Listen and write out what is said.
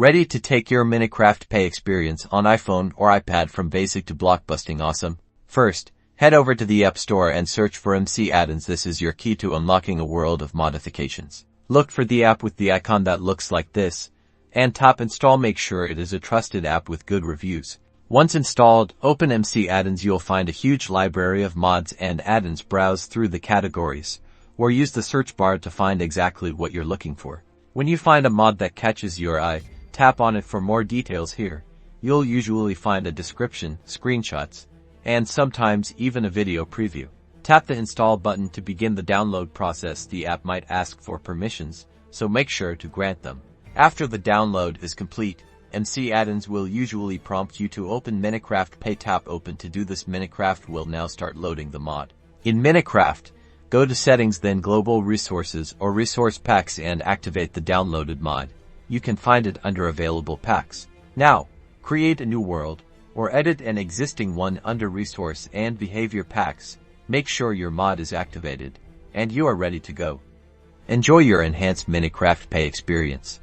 Ready to take your Minecraft Pay experience on iPhone or iPad from basic to blockbusting awesome? First, head over to the App Store and search for MC Addons. This is your key to unlocking a world of modifications. Look for the app with the icon that looks like this, and tap install. Make sure it is a trusted app with good reviews. Once installed, open MC Addons. You'll find a huge library of mods and add-ins. Browse through the categories, or use the search bar to find exactly what you're looking for. When you find a mod that catches your eye, tap on it for more details. Here, you'll usually find a description, screenshots, and sometimes even a video preview. Tap the install button to begin the download process. The app might ask for permissions, so make sure to grant them. After the download is complete, MC Addons will usually prompt you to open Minecraft Pay. Tap open to do this. Minecraft will now start loading the mod. In Minecraft, go to Settings, then Global Resources or Resource Packs, and activate the downloaded mod. You can find it under Available Packs. Now, create a new world, or edit an existing one under Resource and Behavior Packs. Make sure your mod is activated, and you are ready to go. Enjoy your enhanced Minecraft Pay experience.